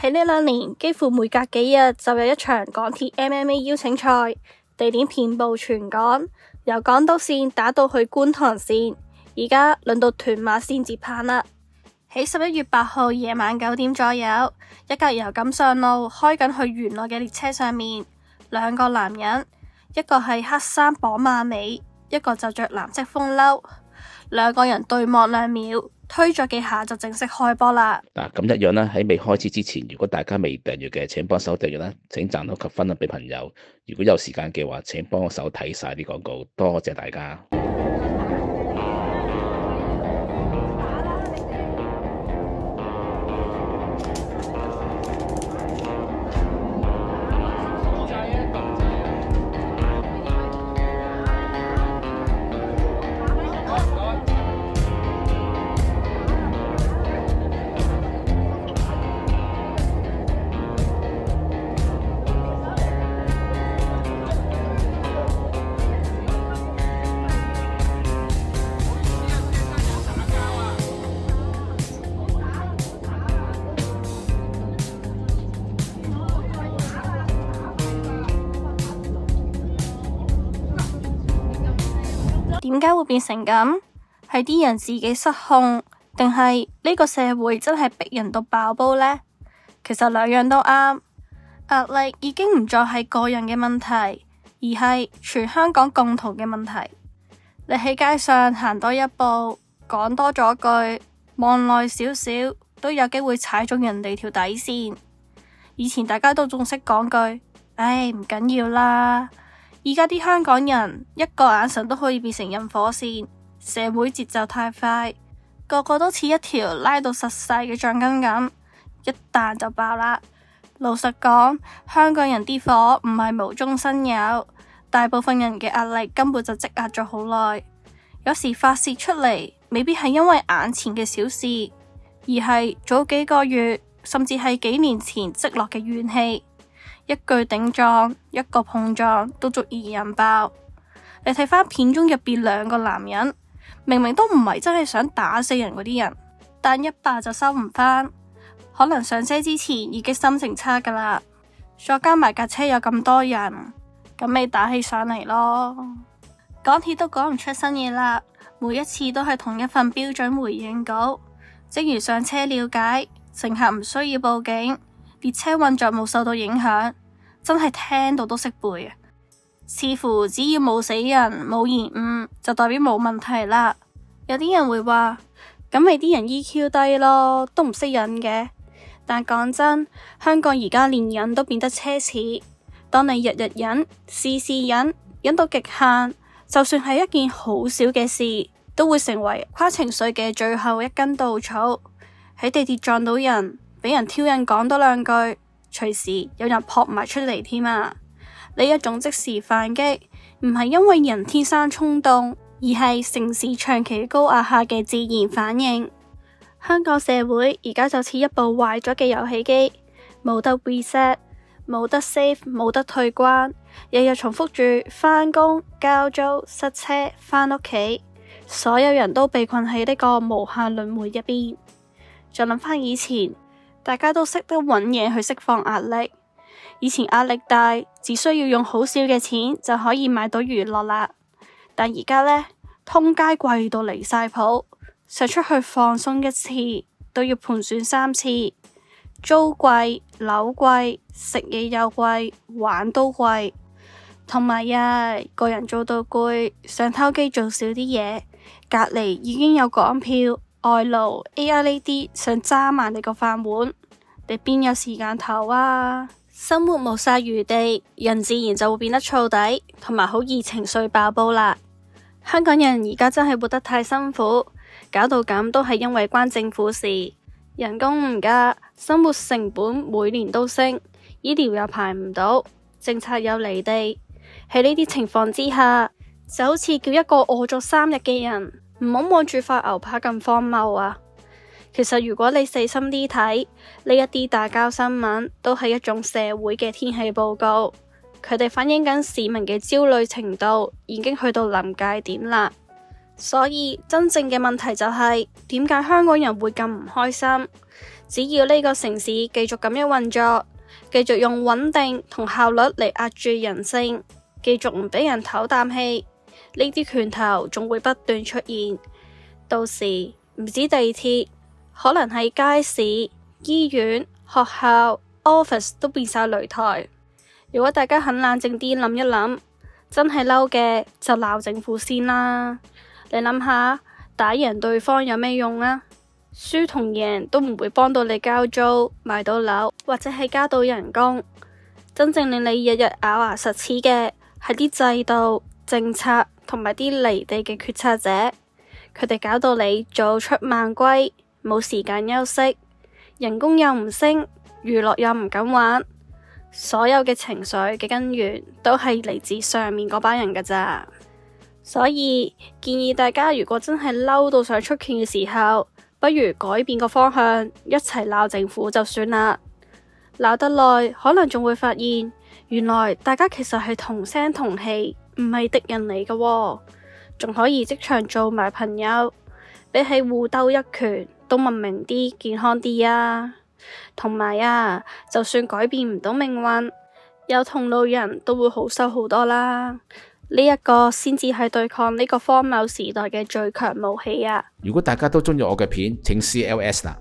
喺呢2年，幾乎每隔幾日就有一場港鐵 MMA 邀請賽，地點遍佈全港，由港島線打到去觀塘線。而家輪到屯馬線接棒啦。喺11月8號夜晚9點左右，一架由錦上路開緊去元朗嘅列車上面，2個男人，一個係黑衫綁馬尾，一個就着藍色風褸，2個人對望2秒，推咗幾下就正式開波啦。咁一樣啦，喺未開始之前，如果大家未訂閱嘅，請幫手訂閱啦，請讚好及分享俾朋友。如果有時間嘅話，請幫我手睇晒啲廣告，多謝大家。點解會變成咁？係啲人自己失控，定係呢個社會真係逼人到爆煲呢？其實2樣都啱。壓力已經唔再係個人嘅問題，而係全香港共同嘅問題。你喺街上行多一步，講多咗句，望耐少少，都有機會踩中人哋條底線。以前大家都仲識講句，唉，唔緊要啦。而家啲香港人一個眼神都可以變成引火線，社會節奏太快，個個都似一條拉到實細嘅橡筋咁，一彈就爆啦。老實講，香港人啲火唔係無中生有，大部分人嘅壓力根本就積壓咗好耐。有時發洩出嚟，未必係因為眼前嘅小事，而係早幾個月甚至係幾年前積落嘅怨氣。一句頂撞，一個碰撞都足以引爆。你睇返片中入邊2個男人，明明都唔係真係想打死人嗰啲人，但一巴就收唔返，可能上車之前已經心情差噶啦，再加埋架車有咁多人，咁咪打起上嚟咯。港鐵都講唔出新嘢啦，每一次都係同一份標準回應稿，正如上車了解，乘客唔需要報警，列車運作冇受到影響，真係聽到都識背啊！似乎只要冇死人冇延誤，就代表冇問題啦。有啲人會話，咁咪啲人 EQ 低咯，都唔識忍嘅。但講真，香港而家連忍都變得奢侈。當你日日忍，事事忍，忍到極限，就算係一件好小嘅事，都會成為跨情緒嘅最後一根稻草。喺地鐵撞到人，俾人挑釁講多2句，隨時有人撲埋出嚟添啊！呢一種即時反擊，唔係因為人天生衝動，而係城市長期高壓下嘅自然反應。香港社會而家就似一部壞咗嘅遊戲機，冇得 reset， 冇得 save， 冇得退關，日日重複住返工、交租、塞車、返屋企，所有人都被困喺呢個無限輪迴入邊。再諗返以前，大家都識得揾嘢去釋放壓力。以前壓力大，只需要用好少嘅錢就可以買到娛樂啦。但而家呢，通街貴到離晒譜，想出去放鬆一次都要盤算3次，租貴、樓貴、食嘢又貴、玩都貴，同埋個人做到攰，想偷機做少啲嘢，隔籬已經有港票、外勞、AR 呢啲想揸埋你個飯碗，你邊有時間唞啊？生活冇晒餘地，人自然就會變得燥底，同埋好易情緒爆煲啦。香港人而家真係活得太辛苦，搞到咁都係因為關政府事。人工唔加，生活成本每年都升，醫療又排唔到，政策又離地。喺呢啲情況之下，就好似叫一個餓咗3日嘅人唔好望住塊牛扒咁荒謬啊！其實如果你細心啲睇，呢一啲打交新聞都係一種社會嘅天氣報告，佢哋反映緊市民嘅焦慮程度已經去到臨界點啦。所以真正嘅問題就係點解香港人會咁唔開心？只要呢個城市繼續咁樣運作，繼續用穩定同效率嚟壓住人性，繼續唔俾人唞啖氣，呢啲拳頭仲會不斷出現。到時唔止地鐵，可能係街市、醫院、學校、office 都變晒擂台。如果大家肯冷靜啲諗一諗，真係嬲嘅就鬧政府先啦。你諗下，打贏對方有咩用啊？輸同贏都唔會幫到你交租、買到樓或者係加到人工。真正令你日日咬牙實齒嘅係啲制度、政策同埋啲離地嘅決策者，佢哋搞到你早出晚歸，冇時間休息，人工又唔升，娛樂又唔敢玩。所有嘅情緒嘅根源都係嚟自上面嗰班人㗎咋，所以建議大家如果真係嬲到想出拳嘅時候，不如改變個方向，一齊鬧政府就算啦。鬧得耐，可能仲會發現，原來大家其實係同聲同氣，唔係敵人嚟㗎喎，仲可以即場做埋朋友，比起互鬥一拳都文明啲、健康啲啊！同埋啊，就算改變唔到命運，有同路人都會好受好多啦。呢一個先至係對抗呢個荒謬時代嘅最強武器啊！如果大家都鍾意我嘅片，請 CLS 啦。